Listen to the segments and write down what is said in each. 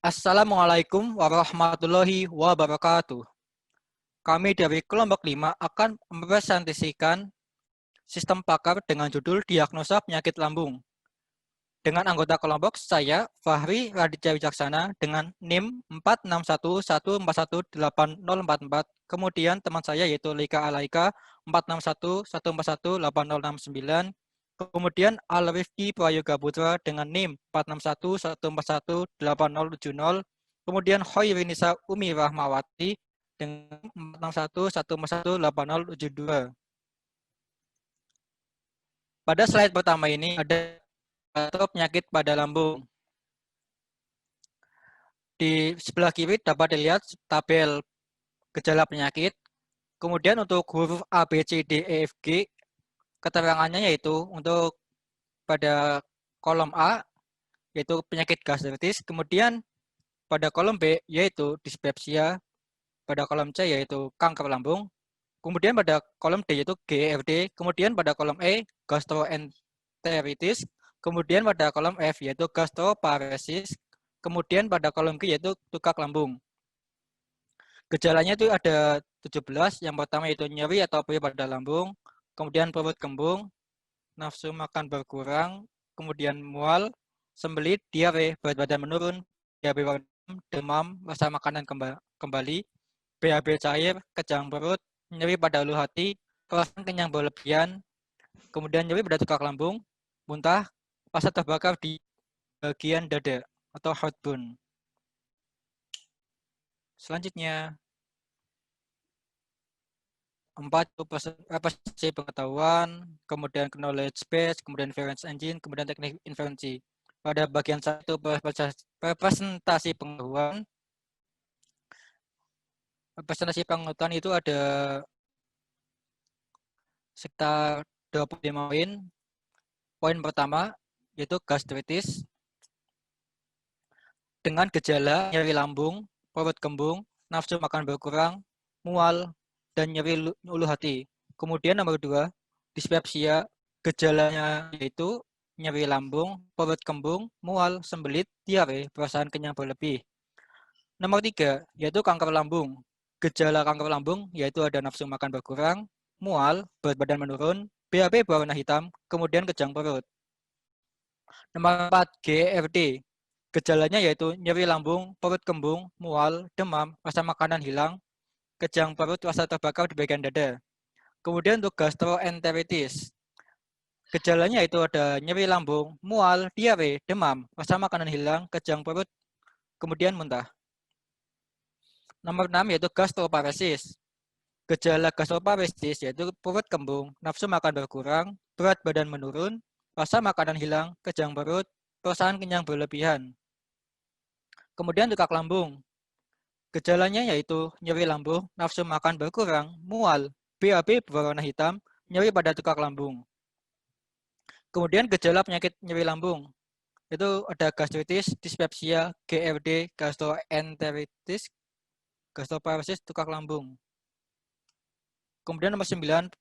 Assalamualaikum warahmatullahi wabarakatuh. Kami dari kelompok 5 akan mempresentasikan sistem pakar dengan judul Diagnosa Penyakit Lambung. Dengan anggota kelompok saya, Fahri Raditya Wijaksana dengan NIM 4611418044. Kemudian teman saya yaitu Lika Alaika 4611418069. Kemudian Alrifki Prayoga Putra dengan NIM 4611418070. Kemudian Hoirinisa Umi Rahmawati dengan 4611418072. Pada slide pertama ini ada atau penyakit pada lambung. Di sebelah kiri dapat dilihat tabel gejala penyakit. Kemudian untuk huruf A, B, C, D, E, F, G, keterangannya yaitu untuk pada kolom A, yaitu penyakit gastritis. Kemudian pada kolom B, yaitu dispepsia. Pada kolom C, yaitu kanker lambung. Kemudian pada kolom D, yaitu GERD. Kemudian pada kolom E, gastroenteritis. Kemudian pada kolom F, yaitu gastroparesis. Kemudian pada kolom G, yaitu tukak lambung. Gejalanya itu ada 17. Yang pertama itu nyeri atau perih pada lambung, kemudian perut kembung, nafsu makan berkurang, kemudian mual, sembelit, diare, berat badan menurun, diare, demam, rasa makanan kembali, BAB cair, kejang perut, nyeri pada ulu hati, perasaan kenyang berlebihan, kemudian nyeri pada tukak lambung, muntah, rasa terbakar di bagian dada atau heartburn. Selanjutnya 4 itu presentasi pengetahuan, kemudian knowledge base, kemudian inference engine, kemudian teknik inferensi. Pada bagian 1 presentasi pengetahuan. Presentasi pengetahuan itu ada sekitar 25 poin. Poin pertama yaitu gastritis dengan gejala nyeri lambung, perut kembung, nafsu makan berkurang, mual, dan nyeri ulu hati. Kemudian nomor 2, dispepsia, gejalanya yaitu nyeri lambung, perut kembung, mual, sembelit, diare, perasaan kenyang berlebih. Nomor 3, yaitu kanker lambung. Gejala kanker lambung yaitu ada nafsu makan berkurang, mual, berat badan menurun, BAB berwarna hitam, kemudian kejang perut. Nomor 4, GERD. Gejalanya yaitu nyeri lambung, perut kembung, mual, demam, rasa makanan hilang, kejang perut, rasa terbakar di bagian dada. Kemudian untuk gastroenteritis. Gejalanya itu ada nyeri lambung, mual, diare, demam, rasa makanan hilang, kejang perut, kemudian muntah. Nomor 6 yaitu gastroparesis. Gejala gastroparesis yaitu perut kembung, nafsu makan berkurang, berat badan menurun, rasa makanan hilang, kejang perut, perasaan kenyang berlebihan. Kemudian tukak lambung. Gejalanya yaitu nyeri lambung, nafsu makan berkurang, mual, BAB berwarna hitam, nyeri pada tukak lambung. Kemudian gejala penyakit nyeri lambung. Itu ada gastritis, dispepsia, GERD, gastroenteritis, gastroparesis, tukak lambung. Kemudian nomor 9,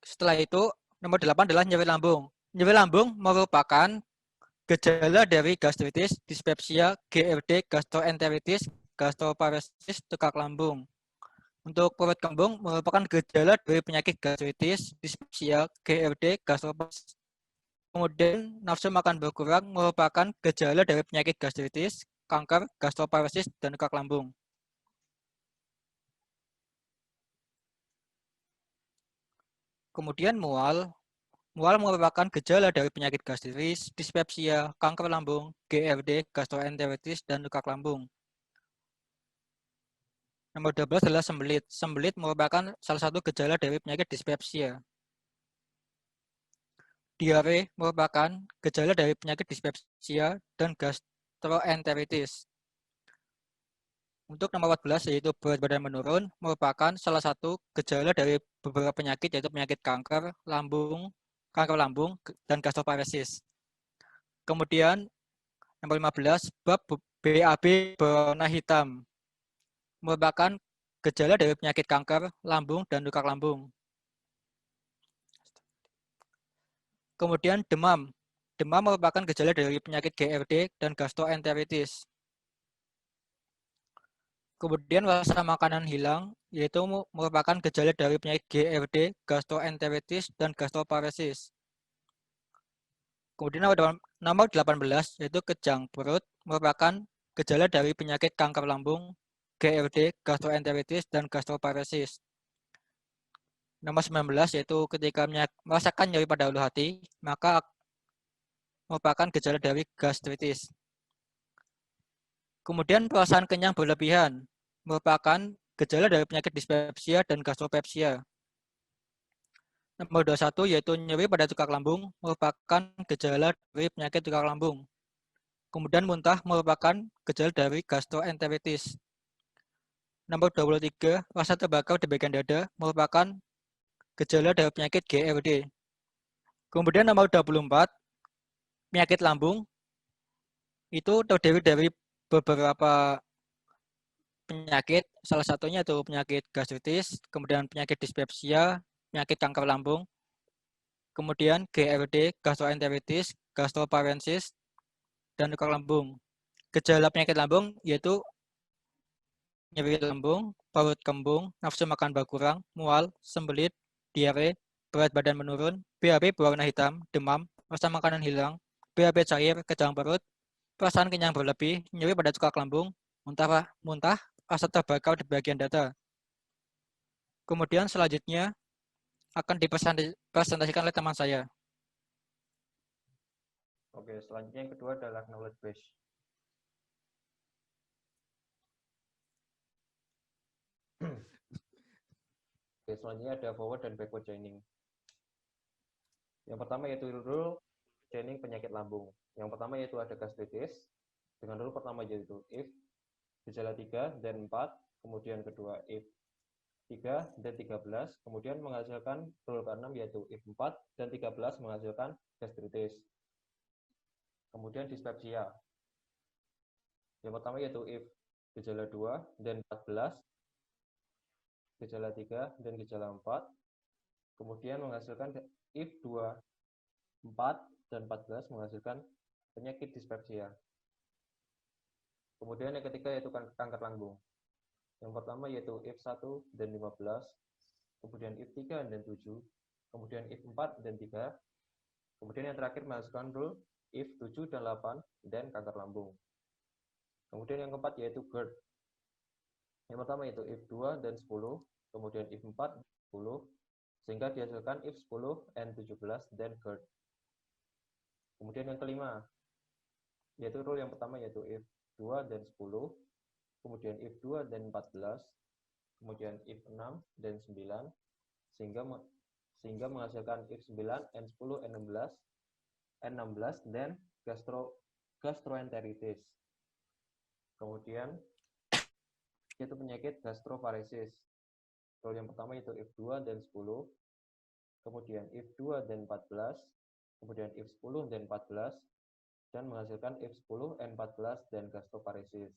setelah itu nomor 8 adalah nyeri lambung. Nyeri lambung merupakan gejala dari gastritis, dispepsia, GERD, gastroenteritis, gastroparesis, tukak lambung. Untuk perut kembung merupakan gejala dari penyakit gastritis, dispepsia, GERD, gastroparesis. Kemudian nafsu makan berkurang merupakan gejala dari penyakit gastritis, kanker, gastroparesis, dan tukak lambung. Kemudian mual. Mual merupakan gejala dari penyakit gastritis, dispepsia, kanker lambung, GERD, gastroenteritis, dan tukak lambung. Nomor 12 adalah sembelit. Sembelit merupakan salah satu gejala dari penyakit dispepsia. Diare merupakan gejala dari penyakit dispepsia dan gastroenteritis. Untuk nomor 14 yaitu berat badan menurun merupakan salah satu gejala dari beberapa penyakit yaitu penyakit kanker lambung, dan gastroparesis. Kemudian nomor 15 bab BAB berwarna hitam merupakan gejala dari penyakit kanker lambung dan tukak lambung. Kemudian demam. Demam merupakan gejala dari penyakit GERD dan gastroenteritis. Kemudian rasa makanan hilang, yaitu merupakan gejala dari penyakit GERD, gastroenteritis, dan gastroparesis. Kemudian nomor 18, yaitu kejang perut, merupakan gejala dari penyakit kanker lambung, GERD, gastroenteritis, dan gastroparesis. Nomor 19, yaitu ketika merasakan nyeri pada ulu hati, maka merupakan gejala dari gastritis. Kemudian perasaan kenyang berlebihan merupakan gejala dari penyakit dispepsia dan gastropepsia. Nomor 21 yaitu nyeri pada tukak lambung merupakan gejala dari penyakit tukak lambung. Kemudian muntah merupakan gejala dari gastroenteritis. Nomor 23, rasa terbakar di bagian dada merupakan gejala dari penyakit GERD. Kemudian nomor 24, penyakit lambung itu terdiri dari beberapa penyakit, salah satunya itu penyakit gastritis, kemudian penyakit dispepsia, penyakit kanker lambung, kemudian GERD, gastroenteritis, gastroparesis, dan tukak lambung. Gejala penyakit lambung yaitu nyeri lambung, perut kembung, nafsu makan berkurang, mual, sembelit, diare, berat badan menurun, BAB berwarna hitam, demam, rasa makanan hilang, BAB cair, kejang perut, perasaan kenyang berlebih, nyeri pada tukak lambung, muntah, rasa terbakar di bagian dada. Kemudian selanjutnya akan dipresentasikan oleh teman saya. Oke, selanjutnya yang kedua adalah knowledge base. Oke, selanjutnya ada forward dan backward chaining. Yang pertama yaitu rule chaining penyakit lambung. Yang pertama yaitu ada gastritis. Dengan rule pertama yaitu if gejala 3 dan 4, kemudian kedua if 3 dan 13, kemudian menghasilkan rule ke-6 yaitu if 4 dan 13 menghasilkan gastritis. Kemudian dispepsia. Yang pertama yaitu if gejala 2 dan 14, gejala 3 dan gejala 4, kemudian menghasilkan if 2, 4, dan 14 menghasilkan penyakit dispepsia. Kemudian yang ketiga yaitu kanker lambung. Yang pertama yaitu if 1 dan 15, kemudian if 3 dan 7, kemudian if 4 dan 3, kemudian yang terakhir menghasilkan rule if 7 dan 8 dan kanker lambung. Kemudian yang keempat yaitu GERD. Yang pertama yaitu if 2 dan 10, kemudian if 4 dan 10, sehingga dihasilkan if 10 and 17 dan GERD. Kemudian yang kelima, yaitu rule yang pertama yaitu if 2 dan 10, kemudian if 2 dan 14, kemudian if 6 dan 9, sehingga menghasilkan if 9 and 10 and 16 dan gastroenteritis. Kemudian yaitu penyakit gastroparesis. Rule yang pertama yaitu if 2 dan 10, kemudian if 2 dan 14, kemudian if 10 dan 14, dan menghasilkan if 10 and 14 dan gastroparesis.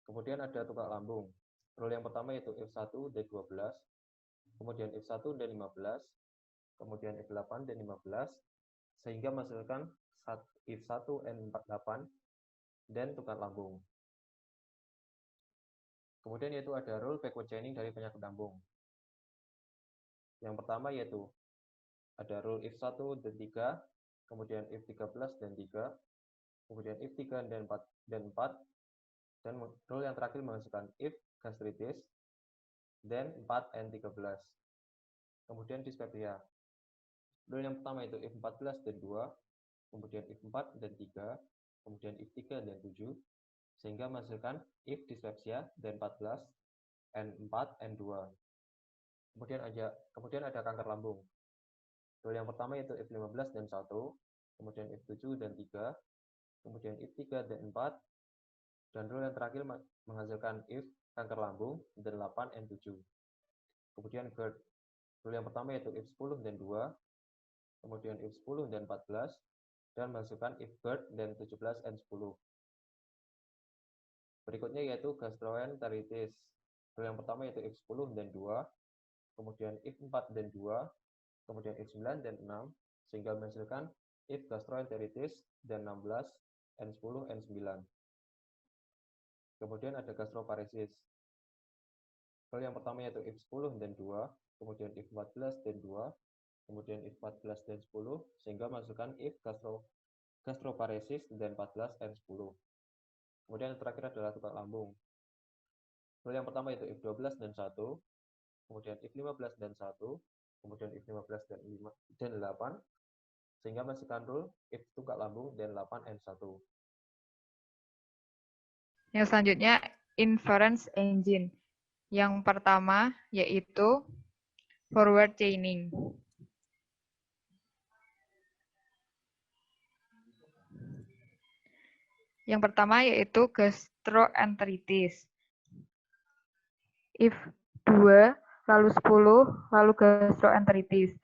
Kemudian ada tukak lambung. Rule yang pertama yaitu if 1 dan 12, kemudian if 1 dan 15, kemudian if 8 dan 15, sehingga menghasilkan if 1 and 8 dan tukak lambung. Kemudian yaitu ada rule backward chaining dari penyakit lambung. Yang pertama yaitu ada rule if 1 dan 3, kemudian if 13 dan 3, kemudian if 3 dan 4, dan rule yang terakhir menghasilkan if gastritis, dan 4 and 13. Kemudian dispepsia. Rule yang pertama itu if 14 dan 2, kemudian if 4 dan 3, kemudian if 3 dan 7, sehingga menghasilkan if dispepsia dan 14 and 4 and 2. Kemudian ada kanker lambung. Rule yang pertama yaitu if 15 dan 1, kemudian if 7 dan 3, kemudian if 3 dan 4, dan rule yang terakhir menghasilkan if kanker lambung dan 8 and 7. Kemudian GERD. Rule yang pertama yaitu if 10 dan 2, kemudian if 10 dan 14, dan menghasilkan if GERD dan 17 and 10. Berikutnya yaitu gastroenteritis. Rule yang pertama yaitu if 10 dan 2, kemudian if 4 dan 2, kemudian if 9 dan 6, sehingga menghasilkan if gastroenteritis dan 16 and 10 and 9. Kemudian ada gastroparesis. Rule yang pertama yaitu if 10 dan 2, kemudian if 14 dan 2, kemudian if 14 dan 10, sehingga masukkan if gastroparesis dan 14 dan 10. Kemudian yang terakhir adalah tukak lambung. Rule yang pertama yaitu if 12 dan 1, kemudian if 15 dan 1, kemudian if 15 dan 8, sehingga masukkan rule if tukak lambung dan 8 and 1. Yang selanjutnya inference engine. Yang pertama yaitu forward chaining. Yang pertama yaitu gastroenteritis. If 2 lalu 10 lalu gastroenteritis.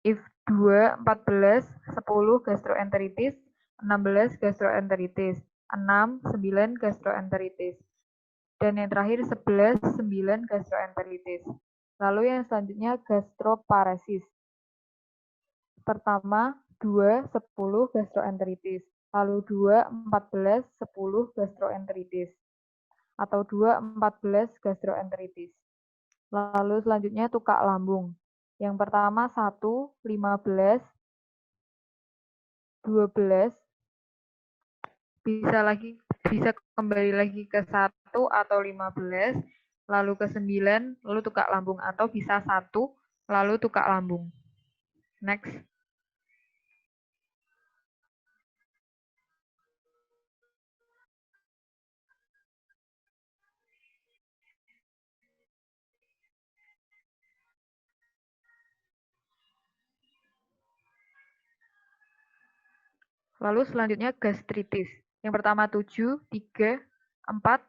If 2 14 10 gastroenteritis, 16 gastroenteritis, 6 9 gastroenteritis. Dan yang terakhir 11 9 gastroenteritis. Lalu yang selanjutnya gastroparesis. Pertama 2 10 gastroenteritis, lalu 2 14 10 gastroenteritis atau 2 14 gastroenteritis. Lalu selanjutnya tukak lambung. Yang pertama 1 15 12 bisa kembali lagi ke 1 atau 15, lalu ke 9, lalu tukak lambung, atau bisa 1, lalu tukak lambung. Next. Lalu selanjutnya gastritis. Yang pertama 7, 3, 4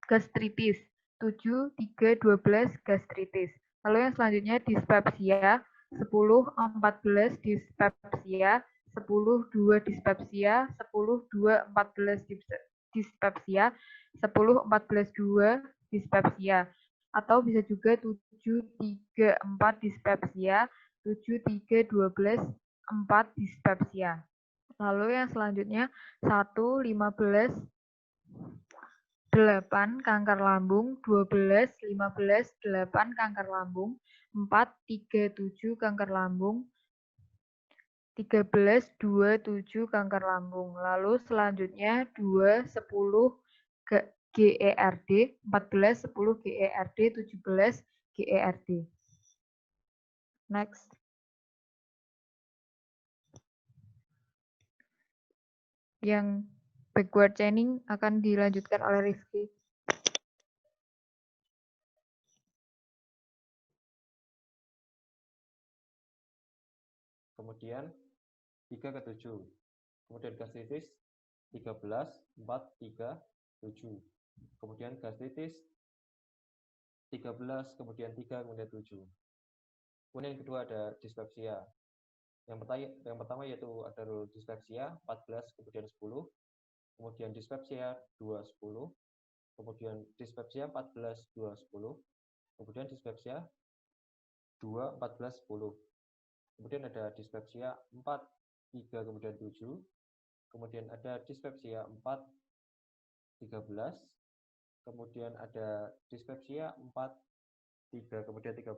gastritis. 7, 3, 12 gastritis. Lalu yang selanjutnya dispepsia. 10, 14 dispepsia. 10, 2 dispepsia. 10, 2, 14 dispepsia. 10, 14, 2 dispepsia. Atau bisa juga 7, 3, 4 dispepsia. 7, 3, 12, 4 dispepsia. Lalu yang selanjutnya 1, 15, 8 kanker lambung, 12, 15, 8 kanker lambung, 4, 3, 7 kanker lambung, 13, 2, 7 kanker lambung. Lalu selanjutnya 2, 10 GERD, 14, 10 GERD, 17 GERD. Next. Yang backward chaining akan dilanjutkan oleh Rizky. Kemudian 3 ke 7. Kemudian gastritis 13, 4, 3, 7. Kemudian gastritis 13, kemudian 3, kemudian 7. Kemudian yang kedua ada dispepsia. Yang pertama yaitu ada rule dispepsia 14, kemudian 10. Kemudian dispepsia 2, 10. Kemudian dispepsia 14, 2, 10. Kemudian dispepsia 2, 14, 10. Kemudian ada dispepsia 4, 3, kemudian 7. Kemudian ada dispepsia 4, 13. Kemudian ada dispepsia 4, 3, kemudian 13.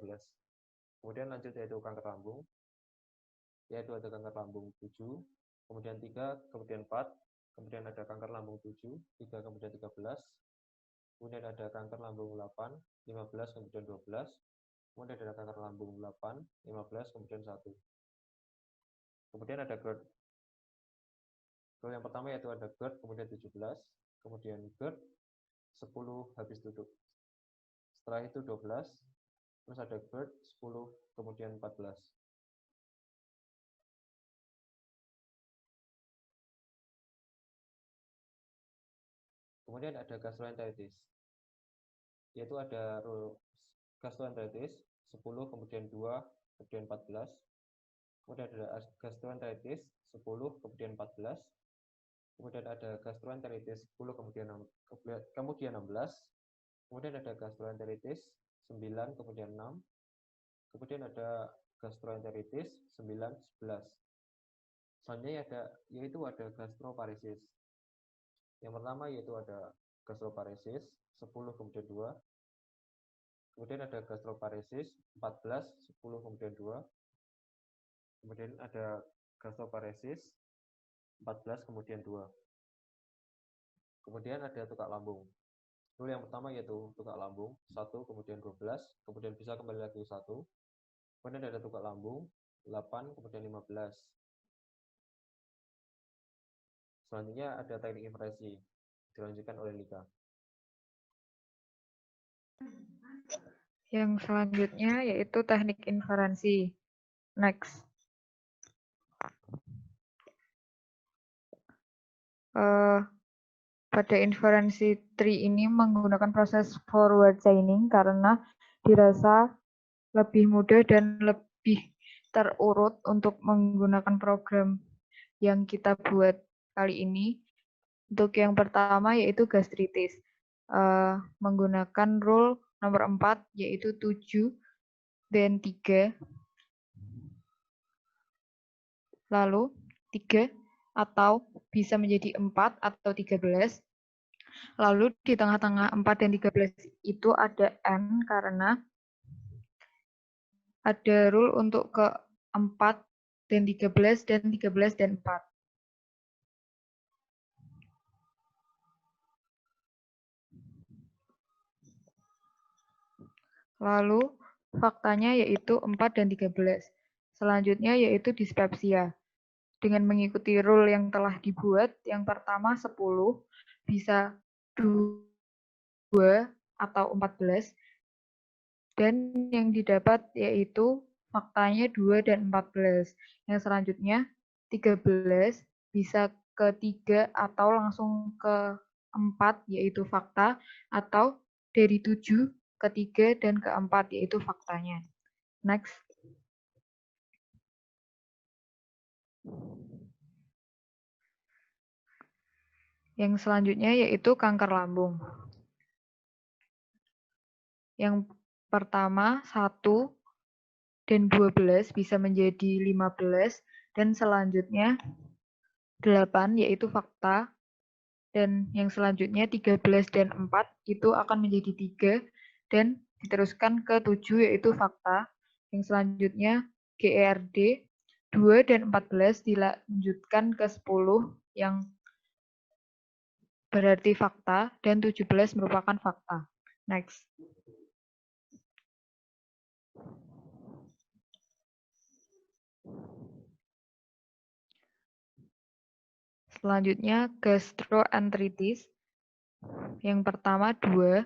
Kemudian lanjut yaitu kanker lambung. Yaitu ada kanker lambung 7, kemudian 3, kemudian 4. Kemudian ada kanker lambung 7, 3, kemudian 13. Kemudian ada kanker lambung 8, 15, kemudian 12. Kemudian ada kanker lambung 8, 15, kemudian 1. Kemudian ada GERD. Rule yang pertama yaitu ada GERD, kemudian 17. Kemudian GERD 10 habis duduk. Setelah itu 12. Terus ada GERD 10, kemudian 14. Kemudian ada gastroenteritis. Yaitu ada rule gastroenteritis 10, kemudian 2, kemudian 14. Kemudian ada gastroenteritis 10, kemudian 14. Kemudian ada gastroenteritis 10, kemudian 16. Kemudian ada gastroenteritis 9, kemudian 6. Kemudian ada gastroenteritis 9, 11. Selanjutnya yaitu ada gastroparesis. Yang pertama yaitu ada gastroparesis 10 kemudian 2. Kemudian ada gastroparesis 14, 10 kemudian 2. Kemudian ada gastroparesis 14 kemudian 2. Kemudian ada tukak lambung. Rule yang pertama yaitu tukak lambung 1 kemudian 12, kemudian bisa kembali lagi 1. Kemudian ada tukak lambung 8 kemudian 15. Selanjutnya ada teknik inferensi dilanjutkan oleh Lika. Yang selanjutnya yaitu teknik inferensi. Next. Pada inferensi tree ini menggunakan proses forward chaining karena dirasa lebih mudah dan lebih terurut untuk menggunakan program yang kita buat kali ini. Untuk yang pertama yaitu gastritis. Menggunakan rule nomor 4 yaitu 7 dan 3. Lalu 3 atau bisa menjadi 4 atau 13. Lalu di tengah-tengah 4 dan 13 itu ada N karena ada rule untuk ke 4 dan 13 dan 13 dan 4. Lalu faktanya yaitu 4 dan 13. Selanjutnya yaitu dispepsia. Dengan mengikuti rule yang telah dibuat, yang pertama 10, bisa 2 atau 14, dan yang didapat yaitu faktanya 2 dan 14. Yang selanjutnya 13 bisa ke 3 atau langsung ke 4 yaitu fakta, atau dari 7 ke 3 dan ke 4 yaitu faktanya. Next. Yang selanjutnya yaitu kanker lambung. Yang pertama 1 dan 12 bisa menjadi 15 dan selanjutnya 8 yaitu fakta, dan yang selanjutnya 13 dan 4 itu akan menjadi 3 dan diteruskan ke 7 yaitu fakta. Yang selanjutnya GERD 2 dan 14 dilanjutkan ke 10 yang berarti fakta dan 17 merupakan fakta. Next. Selanjutnya gastroenteritis. Yang pertama 2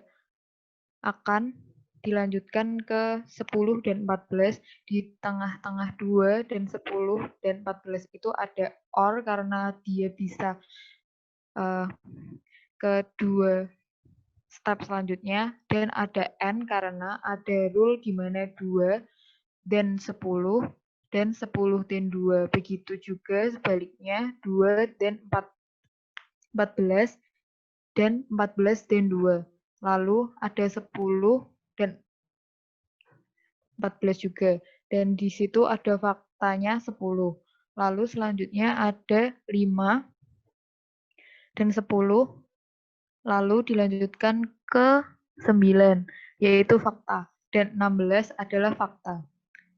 akan dilanjutkan ke 10 dan 14. Di tengah-tengah 2 dan 10 dan 14 itu ada OR karena dia bisa ke 2 step selanjutnya, dan ada N karena ada rule di mana 2 dan 10 dan 10 dan 2. Begitu juga sebaliknya 2 dan 14 dan 14 dan 2. Lalu ada 10 dan 14 juga. Dan di situ ada faktanya 10. Lalu selanjutnya ada 5 dan 10. Lalu dilanjutkan ke 9, yaitu fakta. Dan 16 adalah fakta.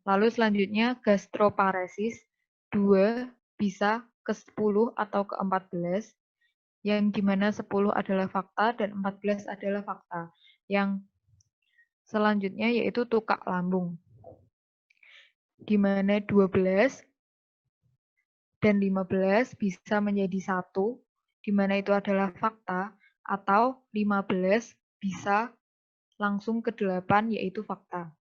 Lalu selanjutnya gastroparesis 2 bisa ke 10 atau ke 14, yang dimana 10 adalah fakta dan 14 adalah fakta. Yang selanjutnya yaitu tukak lambung, dimana 12 dan 15 bisa menjadi 1, dimana itu adalah fakta, atau 15 bisa langsung ke 8 yaitu fakta.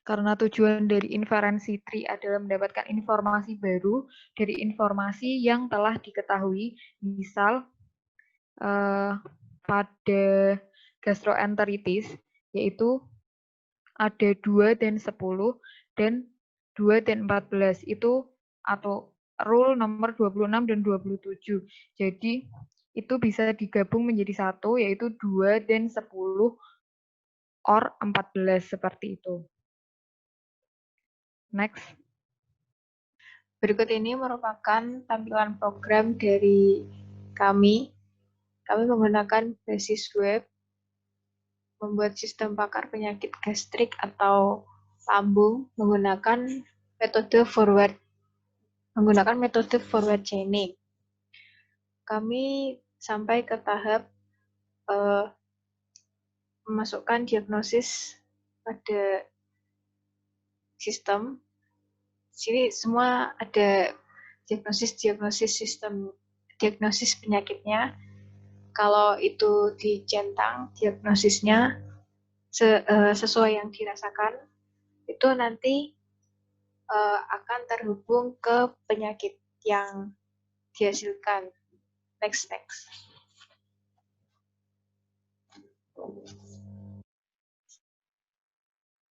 Karena tujuan dari inferensi tree adalah mendapatkan informasi baru dari informasi yang telah diketahui. Misal pada gastroenteritis yaitu ada 2 dan 10 dan 2 dan 14 itu, atau rule nomor 26 dan 27. Jadi itu bisa digabung menjadi 1 yaitu 2 dan 10 or 14 seperti itu. Next. Berikut ini merupakan tampilan program dari kami menggunakan basis web, membuat sistem pakar penyakit gastrik atau lambung menggunakan metode forward chaining. Kami sampai ke tahap memasukkan diagnosis pada sistem. Sini semua ada diagnosis penyakitnya. Kalau itu dicentang diagnosisnya sesuai yang dirasakan, itu nanti akan terhubung ke penyakit yang dihasilkan. Next.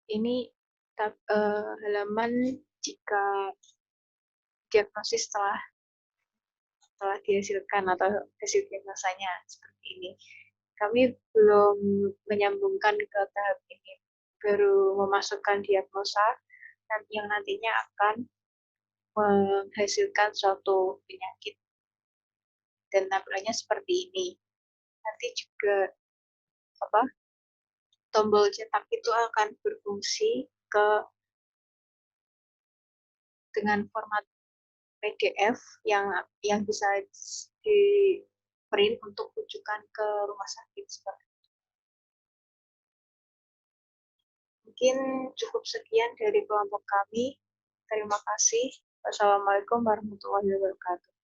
Ini halaman jika diagnosis telah dihasilkan atau hasil diagnosanya seperti ini. Kami belum menyambungkan ke tahap ini, baru memasukkan diagnosa yang nantinya akan menghasilkan suatu penyakit. Dan tampilannya seperti ini. Nanti juga tombol cetak itu akan berfungsi dengan format PDF yang bisa di print untuk rujukan ke rumah sakit seperti itu. Mungkin cukup sekian dari kelompok kami. Terima kasih. Wassalamualaikum warahmatullahi wabarakatuh.